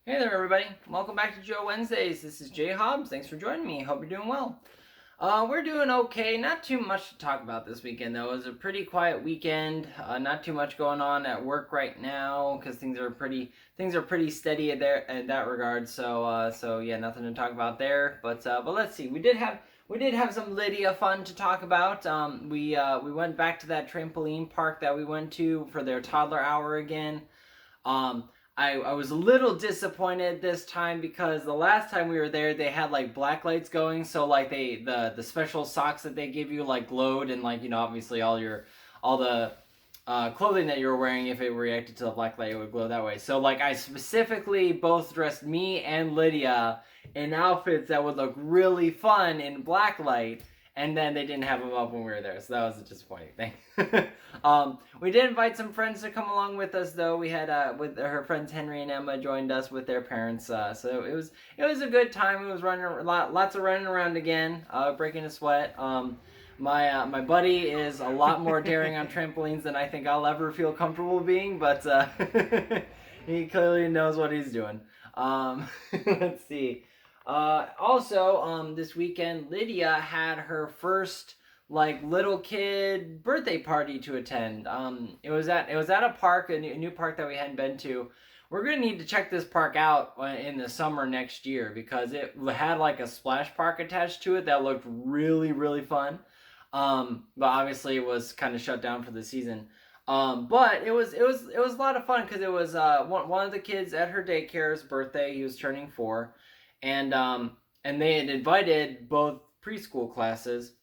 Hey there, everybody. Welcome back to Joe Wednesdays. This is JHaubz. Thanks for joining me. Hope you're doing well. We're doing okay. Not too much to talk about this weekend, though. It was a pretty quiet weekend. Not too much going on at work right now because things are pretty steady in that regard. So yeah, nothing to talk about there. But let's see. We did have some Lydia fun to talk about. We went back to that trampoline park that we went to for their toddler hour again. Um, I was a little disappointed this time because the last time we were there they had like black lights going, so like the special socks that they give you like glowed, and like obviously all the clothing that you were wearing, if it reacted to the black light, it would glow that way. So like I specifically both dressed me and Lydia in outfits that would look really fun in black light, and then they didn't have them up when we were there, so that was a disappointing thing. We did invite some friends to come along with us, though. We had with her friends Henry and Emma joined us with their parents, so it was a good time. It was lots of running around again, breaking a sweat. My buddy is a lot more daring on trampolines than I think I'll ever feel comfortable being, but he clearly knows what he's doing. Let's see. Also, this weekend, Lydia had her first like little kid birthday party to attend. It was at a park, a new park that we hadn't been to. We're gonna need to check this park out in the summer next year because it had like a splash park attached to it that looked really really fun. But obviously it was kind of shut down for the season. But it was a lot of fun because it was one of the kids at her daycare's birthday. He was turning 4, and they had invited both preschool classes.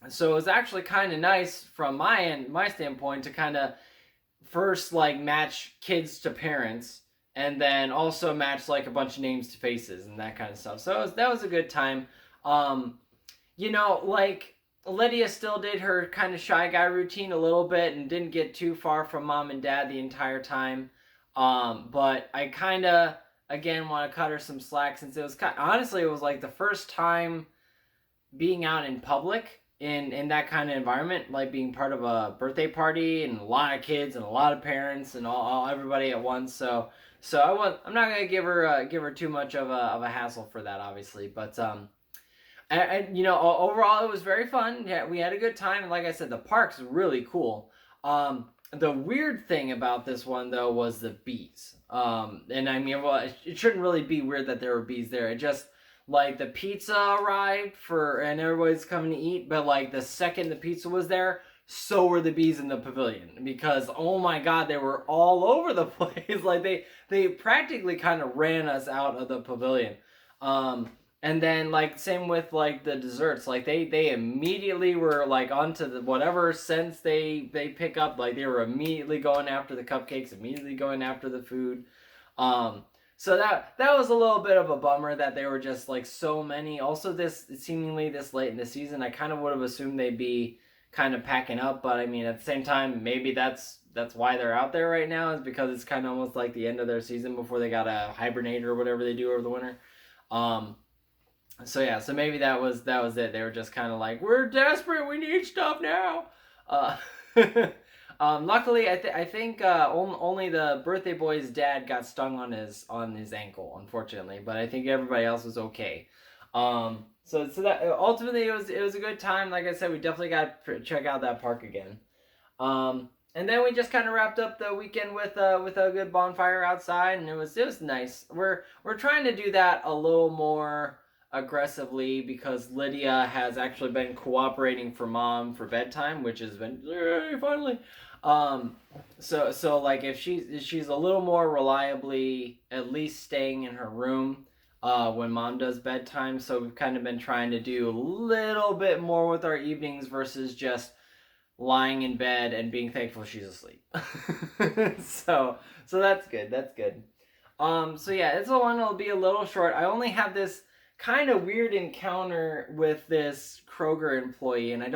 So it was actually kind of nice from my standpoint, to kind of first like match kids to parents, and then also match like a bunch of names to faces and that kind of stuff. So that was a good time. Um, like Lydia still did her kind of shy guy routine a little bit and didn't get too far from mom and dad the entire time. But I kind of again want to cut her some slack since honestly it was like the first time being out in public in that kind of environment, like being part of a birthday party and a lot of kids and a lot of parents and all everybody at once. So I'm not gonna give her too much of a hassle for that, obviously. But and overall it was very fun. Yeah, we had a good time, and like I said, the park's really cool. The weird thing about this one though was the bees. And I mean, well, it shouldn't really be weird that there were bees there. It just like the pizza arrived and everybody's coming to eat, but like the second the pizza was there, so were the bees in the pavilion, because oh my god, they were all over the place. Like they practically kind of ran us out of the pavilion. Um, and then like same with like the desserts, like they immediately were like onto the whatever scents they pick up, like they were immediately going after the cupcakes, immediately going after the food. Um, so that was a little bit of a bummer that they were just like so many. Also, this seemingly this late in the season, I kind of would have assumed they'd be kind of packing up, but I mean at the same time, maybe that's why they're out there right now, is because it's kind of almost like the end of their season before they gotta hibernate or whatever they do over the winter. Um, so yeah, so maybe that was it. They were just kind of like, we're desperate, we need stuff now. Uh, luckily, I think only the birthday boy's dad got stung on his ankle, unfortunately, but I think everybody else was okay. So that ultimately it was a good time. Like I said, we definitely got to check out that park again. And then we just kind of wrapped up the weekend with a good bonfire outside, and it was nice. We're trying to do that a little more aggressively because Lydia has actually been cooperating for mom for bedtime, which has been finally. Um, so like if she's a little more reliably at least staying in her room when mom does bedtime. So we've kind of been trying to do a little bit more with our evenings versus just lying in bed and being thankful she's asleep. So that's good. That's good. So yeah, it's a one. It'll be a little short. I only have this kind of weird encounter with this Kroger employee, and I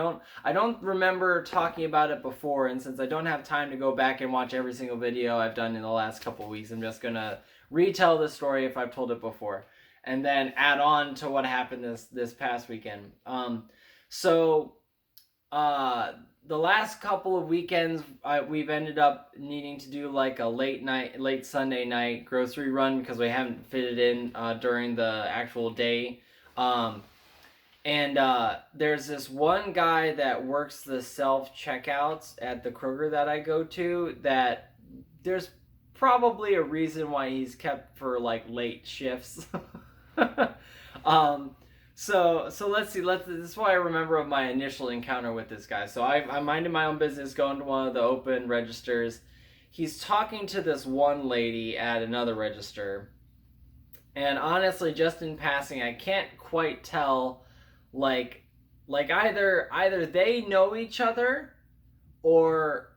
don't remember talking about it before. And since I don't have time to go back and watch every single video I've done in the last couple of weeks, I'm just gonna retell the story if I've told it before, and then add on to what happened this past weekend. So uh the last couple of weekends, we've ended up needing to do like a late Sunday night grocery run because we haven't fitted in during the actual day. Um, and there's this one guy that works the self checkouts at the Kroger that I go to that there's probably a reason why he's kept for like late shifts. um, so let's see. This is what I remember of my initial encounter with this guy. So I'm minding my own business, going to one of the open registers. He's talking to this one lady at another register, and honestly, just in passing, I can't quite tell. Like either they know each other, or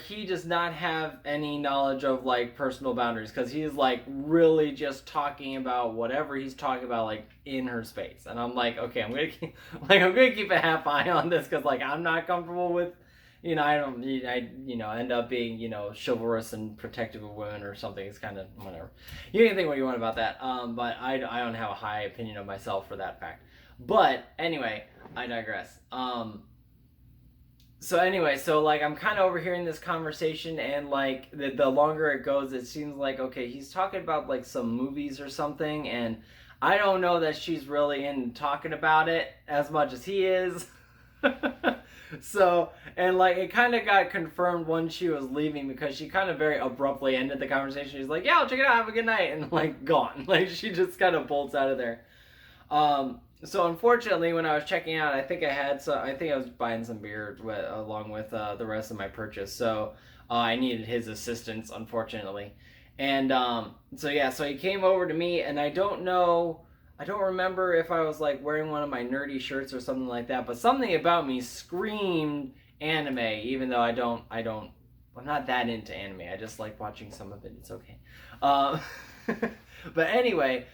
he does not have any knowledge of like personal boundaries, because he's like really just talking about whatever he's talking about like in her space, and I'm like, okay, I'm gonna keep a half eye on this, because like I'm not comfortable with, I end up being chivalrous and protective of women or something. It's kind of whatever. You can think what you want about that, but I don't have a high opinion of myself for that fact. But anyway, I digress. So like I'm kind of overhearing this conversation, and like the longer it goes, it seems like, okay, he's talking about like some movies or something, and I don't know that she's really in talking about it as much as he is. So, and like it kind of got confirmed when she was leaving, because she kind of very abruptly ended the conversation. She's like, yeah, I'll check it out, have a good night, and like gone. Like she just kind of bolts out of there. So unfortunately, when I was checking out, I think I was buying some beer along with the rest of my purchase. So I needed his assistance, unfortunately. And so he came over to me, and I don't remember if I was like wearing one of my nerdy shirts or something like that, but something about me screamed anime, even though I'm not that into anime. I just like watching some of it. It's okay. But anyway,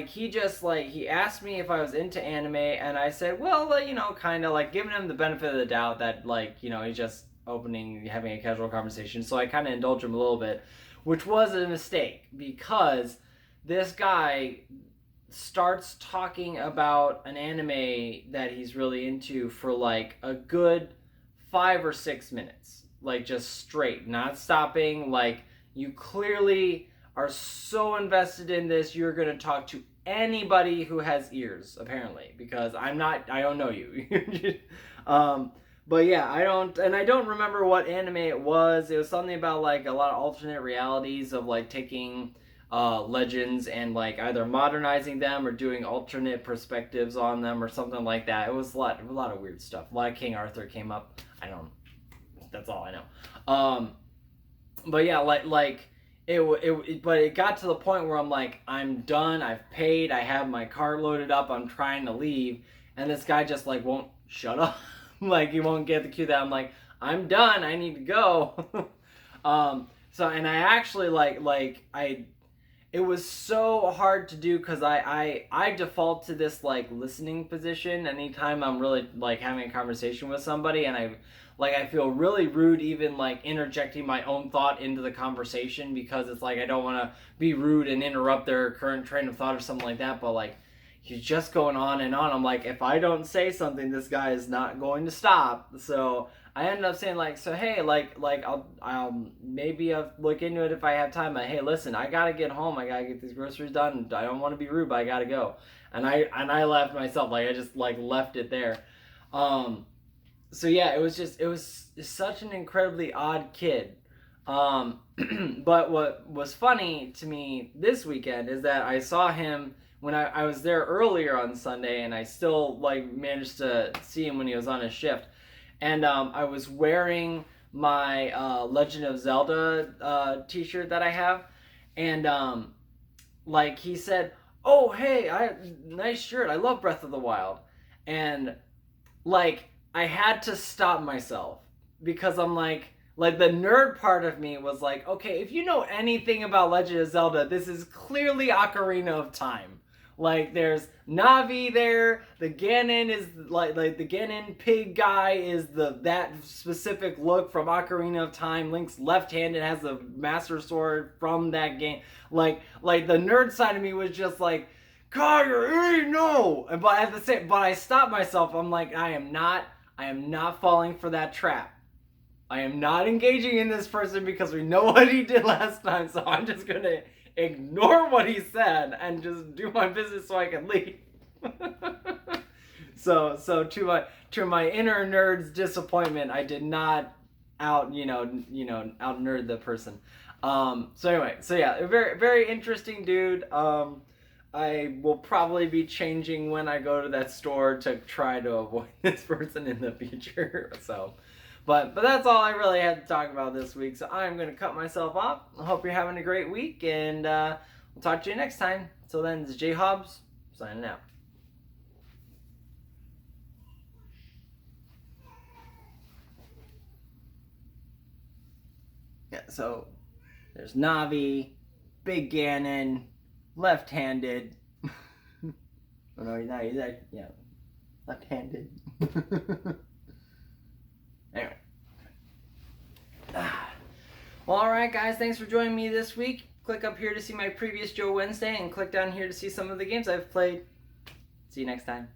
he asked me if I was into anime, and I said, well, kind of like giving him the benefit of the doubt that he's just having a casual conversation. So I kind of indulged him a little bit, which was a mistake, because this guy starts talking about an anime that he's really into for like a good 5 or 6 minutes, like just straight, not stopping. Like, you clearly are so invested in this, you're going to talk to anybody who has ears, apparently, because I don't know you. But yeah, I don't remember what anime it was. It was something about like a lot of alternate realities of like taking legends and like either modernizing them or doing alternate perspectives on them or something like that. It was a lot of weird stuff. A lot of King Arthur came up. That's all I know. But yeah, but it got to the point where I'm like, I'm done, I've paid, I have my car loaded up, I'm trying to leave, and this guy just like won't shut up. Like, he won't get the cue that I'm like, I'm done, I need to go. And I actually it was so hard to do, because I default to this like listening position anytime I'm really like having a conversation with somebody, and I feel really rude even like interjecting my own thought into the conversation, because it's like I don't want to be rude and interrupt their current train of thought or something like that. But like, he's just going on and on. I'm like, if I don't say something, this guy is not going to stop. So I ended up saying like, so hey, I'll maybe I'll look into it if I have time. But hey, listen, I gotta get home. I gotta get these groceries done. I don't want to be rude, but I gotta go. And I left myself. Like, I just like left it there. So yeah, it was such an incredibly odd kid. But what was funny to me this weekend is that I saw him when I was there earlier on Sunday, and I still like managed to see him when he was on his shift. And I was wearing my Legend of Zelda t-shirt that I have, and he said, "Oh, hey, nice shirt. I love Breath of the Wild." And like, I had to stop myself, because I'm like the nerd part of me was like, okay, if you know anything about Legend of Zelda, this is clearly Ocarina of Time. Like, there's Navi there, the Ganon is like the Ganon pig guy is that specific look from Ocarina of Time. Link's left-handed, has the Master Sword from that game. Like the nerd side of me was just like, God, no. But I stopped myself. I'm like, I I am not falling for that trap. I am not engaging in this person because we know what he did last time, so I'm just going to ignore what he said and just do my business so I can leave. So to my inner nerd's disappointment, I did not out nerd the person. So anyway, so yeah, a very very interesting dude. I will probably be changing when I go to that store to try to avoid this person in the future. So, but that's all I really had to talk about this week. So I'm gonna cut myself off. I hope you're having a great week, and we'll talk to you next time. Till then, this is JHaubz signing out. Yeah, so there's Navi, Big Ganon, left-handed. Oh no, he's not. Yeah, left-handed. Anyway. Well, alright guys, thanks for joining me this week. Click up here to see my previous Joe Wednesday and click down here to see some of the games I've played. See you next time.